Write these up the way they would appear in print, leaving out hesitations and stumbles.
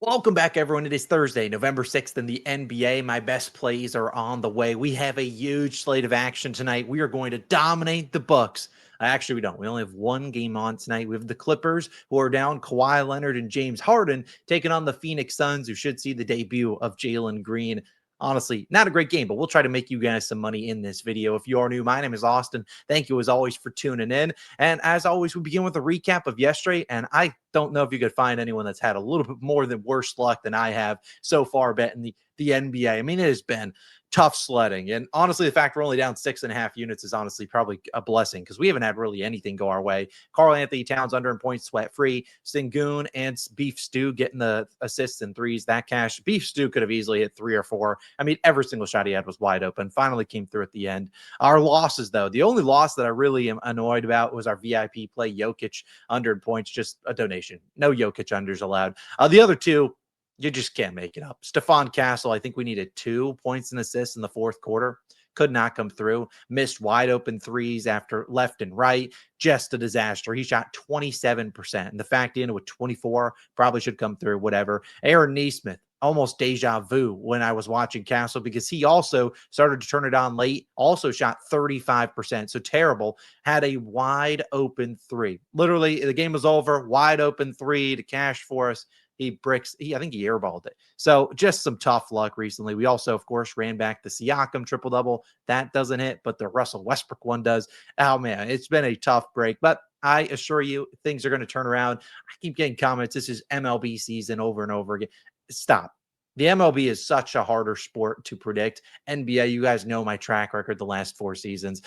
Welcome back, everyone. It is Thursday, November 6th in the NBA. My best plays are on the way. We have a huge slate of action tonight. We are going to dominate the Bucks. Actually, we don't. We only have one game on tonight. We have the Clippers, who are down Kawhi Leonard and James Harden, taking on the Phoenix Suns, who should see the debut of Jalen Green. Honestly, not a great game, but we'll try to make you guys some money in this video. If you are new, my name is Austin. Thank you, as always, for tuning in. And as always, we begin with a recap of yesterday. And I don't know if you could find anyone that's had a little bit more than worse luck than I have so far betting the NBA. I mean, it has been tough sledding. And honestly, the fact we're only down 6.5 units is honestly probably a blessing because we haven't had really anything go our way. Karl Anthony Towns under in points, sweat free. Sengun and Beef Stew getting the assists and threes. That cash. Beef Stew could have easily hit 3 or 4. I mean, every single shot he had was wide open. Finally came through at the end. Our losses, though, the only loss that I really am annoyed about was our VIP play. Jokic under in points, just a donation. No Jokic unders allowed. The other two, you just can't make it up. Stephon Castle, I think we needed 2 points and assists in the fourth quarter. Could not come through. Missed wide open threes after left and right. Just a disaster. He shot 27%. And the fact he ended with 24 probably should come through, whatever. Aaron Nesmith, almost deja vu when I was watching Castle because he also started to turn it on late, also shot 35%. So terrible. Had a wide open 3. Literally, the game was over. Wide open 3 to cash for us. I think he airballed it. So just some tough luck recently. We also, of course, ran back the Siakam triple-double. That doesn't hit, but the Russell Westbrook one does. Oh, man, it's been a tough break. But I assure you, things are going to turn around. I keep getting comments. This is MLB season over and over again. Stop. The MLB is such a harder sport to predict. NBA, you guys know my track record the last 4 seasons.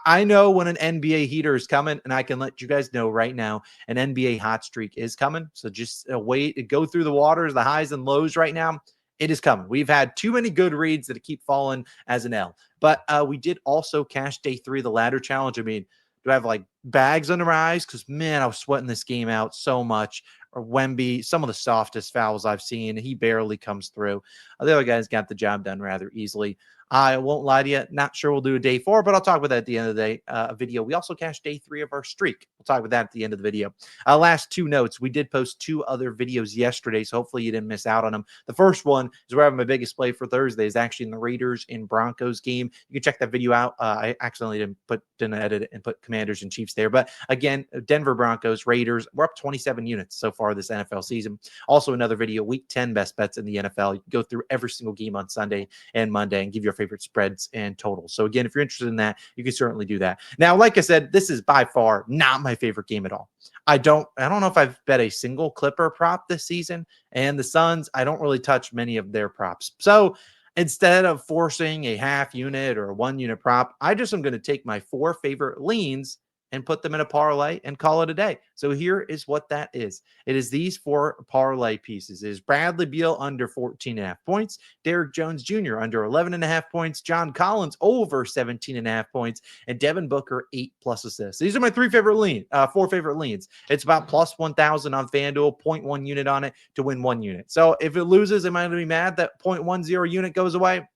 I know when an NBA heater is coming, and I can let you guys know right now an NBA hot streak is coming. So just wait, go through the waters, the highs and lows right now. It is coming. We've had too many good reads that keep falling as an L. But we did also cash day 3 of the ladder challenge. I mean, do I have like bags under my eyes? Because, man, I was sweating this game out so much. Or Wemby, some of the softest fouls I've seen. He barely comes through. The other guys got the job done rather easily. I won't lie to you. Not sure we'll do a day 4, but I'll talk about that at the end of the day video. We also cashed day 3 of our streak. We'll talk about that at the end of the video. Last 2 notes. We did post 2 other videos yesterday, so hopefully you didn't miss out on them. The first one is where I have my biggest play for Thursday is actually in the Raiders and Broncos game. You can check that video out. I accidentally didn't edit it and put Commanders and Chiefs there. But again, Denver Broncos, Raiders, we're up 27 units so far this NFL season. Also another video, week 10 best bets in the NFL. You can go through every single game on Sunday and Monday and give your favorite spreads and totals. So again, if you're interested in that, you can certainly do that. Now, like I said, this is by far not my favorite game at all. I don't know if I've bet a single Clipper prop this season, and the Suns, I don't really touch many of their props. So instead of forcing a half unit or a 1 unit prop, I just am going to take my 4 favorite leans and put them in a parlay and call it a day. So here is what that is. It is these 4 parlay pieces. It is Bradley Beal under 14.5 points, Derrick Jones Jr. under 11.5 points, John Collins over 17.5 points, and Devin Booker 8+ assists. These are my 4 favorite leans. It's about plus 1,000 on FanDuel, 0.1 unit on it to win 1 unit. So if it loses, am I going to be mad that 0.10 unit goes away?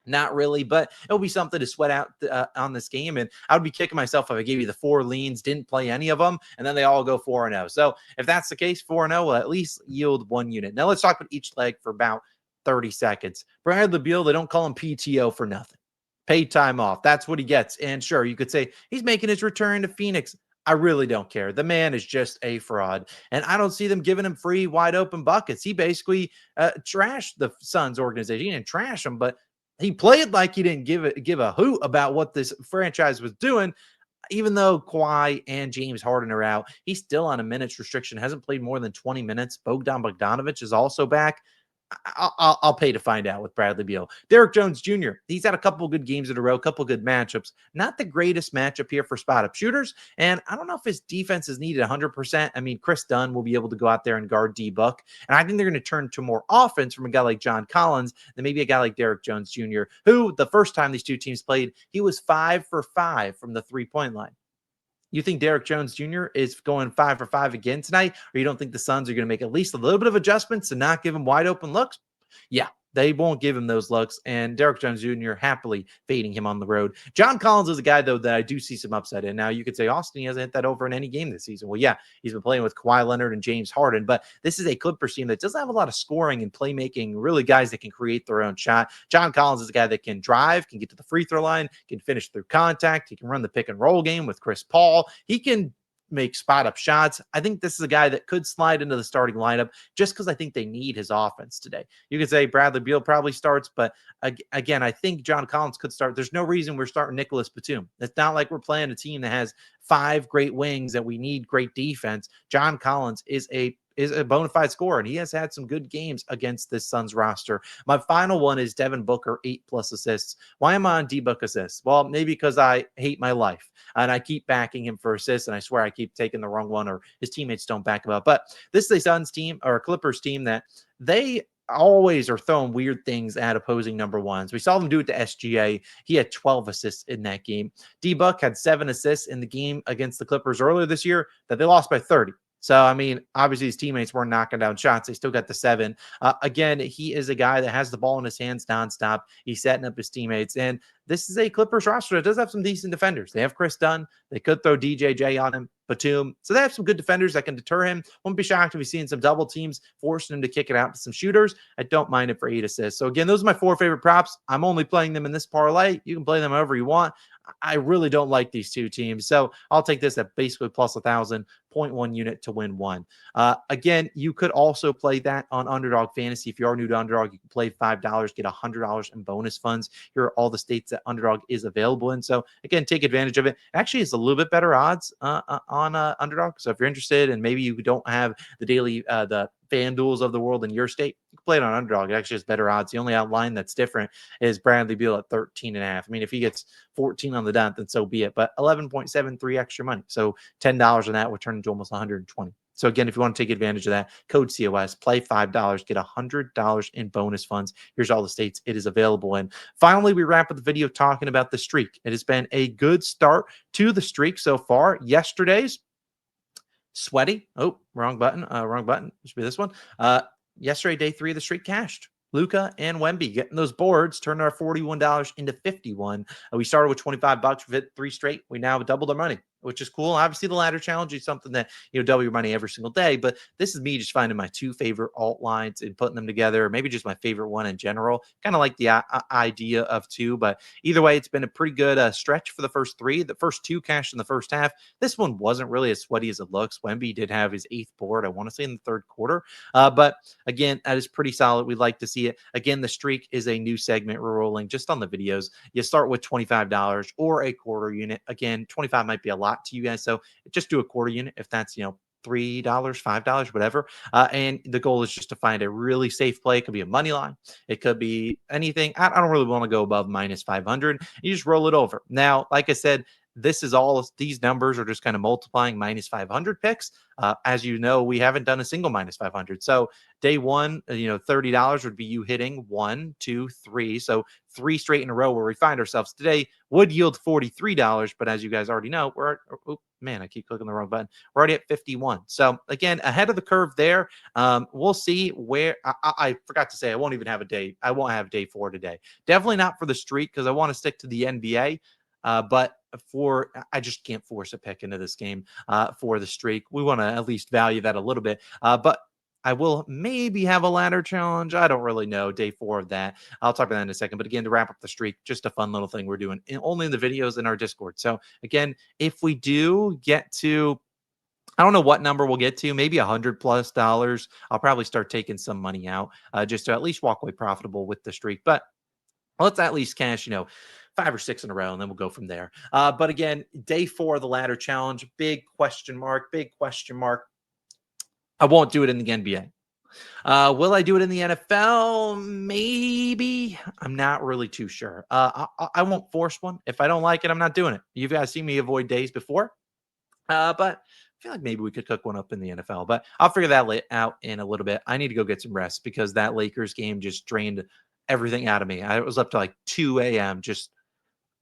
Not really, but it'll be something to sweat out on this game. And I would be kicking myself if I gave you the 4 leans, didn't play any of them, and then they all go 4-0. So if that's the case, 4-0 will at least yield 1 unit. Now let's talk about each leg for about 30 seconds. Bradley Beal, they don't call him PTO for nothing. Paid time off. That's what he gets. And sure, you could say he's making his return to Phoenix. I really don't care. The man is just a fraud. And I don't see them giving him free, wide open buckets. He basically trashed the Suns organization. He didn't trash them, but he played like he didn't give a hoot about what this franchise was doing. Even though Kawhi and James Harden are out, he's still on a minutes restriction, hasn't played more than 20 minutes. Bogdan Bogdanovic is also back. I'll pay to find out with Bradley Beal. Derrick Jones Jr., he's had a couple good games in a row, a couple good matchups. Not the greatest matchup here for spot-up shooters, and I don't know if his defense is needed 100%. I mean, Chris Dunn will be able to go out there and guard D-Book, and I think they're going to turn to more offense from a guy like John Collins than maybe a guy like Derrick Jones Jr., who the first time these 2 teams played, he was 5 for 5 from the 3-point line. You think Derrick Jones Jr. is going 5 for 5 again tonight, or you don't think the Suns are going to make at least a little bit of adjustments to not give him wide open looks? Yeah, they won't give him those looks. And Derrick Jones Jr. happily fading him on the road. John Collins is a guy, though, that I do see some upside in. Now, you could say Austin, he hasn't hit that over in any game this season. Well, yeah, he's been playing with Kawhi Leonard and James Harden, but this is a Clippers team that doesn't have a lot of scoring and playmaking, really guys that can create their own shot. John Collins is a guy that can drive, can get to the free throw line, can finish through contact. He can run the pick and roll game with Chris Paul. He can make spot up shots. I think this is a guy that could slide into the starting lineup just because I think they need his offense today. You could say Bradley Beal probably starts, but again, I think John Collins could start. There's no reason we're starting Nicholas Batum. It's not like we're playing a team that has 5 great wings that we need great defense. John Collins is a bona fide scorer, and he has had some good games against this Suns roster. My final one is Devin Booker, 8+ assists. Why am I on D-Book assists? Well, maybe because I hate my life, and I keep backing him for assists, and I swear I keep taking the wrong one, or his teammates don't back him up. But this is a Suns team, or a Clippers team, that they always are throwing weird things at opposing number ones. We saw them do it to SGA. He had 12 assists in that game. D-Buck had 7 assists in the game against the Clippers earlier this year that they lost by 30. So, I mean, obviously his teammates weren't knocking down shots. They still got the 7. Again, he is a guy that has the ball in his hands nonstop. He's setting up his teammates. And this is a Clippers roster that does have some decent defenders. They have Chris Dunn. They could throw DJJ on him, Batum. So they have some good defenders that can deter him. Won't be shocked if we see in some double teams forcing him to kick it out to some shooters. I don't mind it for 8 assists. So, again, those are my 4 favorite props. I'm only playing them in this parlay. You can play them however you want. I really don't like these two teams. So I'll take this at basically plus 1,000, 0.1 unit to win 1. Again, you could also play that on Underdog Fantasy. If you are new to Underdog, you can play $5, get $100 in bonus funds. Here are all the states that Underdog is available in. So again, take advantage of it. Actually, it's a little bit better odds on Underdog. So if you're interested and maybe you don't have the daily, the FanDuels of the world in your state, you can play it on Underdog. It actually has better odds. The only outline that's different is Bradley Beal at 13.5. I mean, if he gets 14 on the dot, then so be it. But 11.73 extra money. So $10 on that would turn into almost 120. So again, if you want to take advantage of that, code COS, play $5, get $100 in bonus funds. Here's all the states it is available in. Finally, we wrap up the video talking about the streak. It has been a good start to the streak so far. Yesterday's sweaty. Oh, wrong button. Wrong button. It should be this one. Yesterday, day 3 of the streak cashed. Luka and Wemby getting those boards, turning our $41 into $51. We started with $25. We've hit 3 straight. We now have doubled our money, which is cool. Obviously, the ladder challenge is something that, double your money every single day. But this is me just finding my 2 favorite alt lines and putting them together, or maybe just my favorite one in general. Kind of like the idea of 2. But either way, it's been a pretty good stretch for the first 3. The first 2 cashed in the first half. This one wasn't really as sweaty as it looks. Wemby did have his 8th board, I want to say, in the 3rd quarter. But again, that is pretty solid. We'd like to see it. Again, the streak is a new segment we're rolling just on the videos. You start with $25 or a quarter unit. Again, 25 might be a lot to you guys, so just do a quarter unit if that's, $3, $5, whatever. And the goal is just to find a really safe play. It could be a money line. It could be anything. I don't really want to go above minus 500. You just roll it over. Now, like I said, these numbers are just kind of multiplying minus 500 picks. As you know, we haven't done a single minus 500. So day 1, $30 would be you hitting 1, 2, 3. So 3 straight in a row where we find ourselves today would yield $43. But as you guys already know, I keep clicking the wrong button. We're already at 51. So again, ahead of the curve there. We'll see where I forgot to say, I won't have day 4 today. Definitely not for the streak, because I want to stick to the NBA. But I just can't force a pick into this game for the streak. We want to at least value that a little bit. But I will maybe have a ladder challenge. I don't really know. Day 4 of that. I'll talk about that in a second. But again, to wrap up the streak, just a fun little thing we're doing only in the videos in our Discord. So again, if we do get to, I don't know what number we'll get to, maybe $100+, I'll probably start taking some money out just to at least walk away profitable with the streak. But let's at least cash, 5 or 6 in a row, and then we'll go from there. But again, day 4 of the ladder challenge, big question mark. I won't do it in the NBA. Will I do it in the NFL? Maybe. I'm not really too sure. I won't force one. If I don't like it, I'm not doing it. You guys seen me avoid days before. But I feel like maybe we could cook one up in the NFL. But I'll figure that out in a little bit. I need to go get some rest because that Lakers game just drained everything out of me. I was up to like 2 a.m. just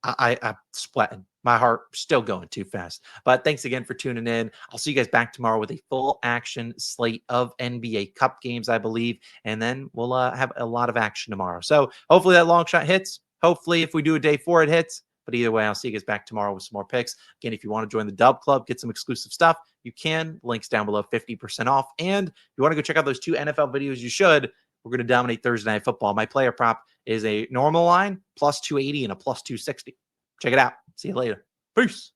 I'm sweating. My heart still going too fast. But thanks again for tuning in. I'll see you guys back tomorrow with a full action slate of NBA Cup games, I believe. And then we'll have a lot of action tomorrow. So hopefully that long shot hits. Hopefully if we do a day 4, it hits. But either way, I'll see you guys back tomorrow with some more picks. Again, if you want to join the Dub Club, get some exclusive stuff, you can. Links down below, 50% off. And if you want to go check out those 2 NFL videos, you should. We're going to dominate Thursday Night Football. My player prop is a normal line, plus 280 and a plus 260. Check it out. See you later. Peace.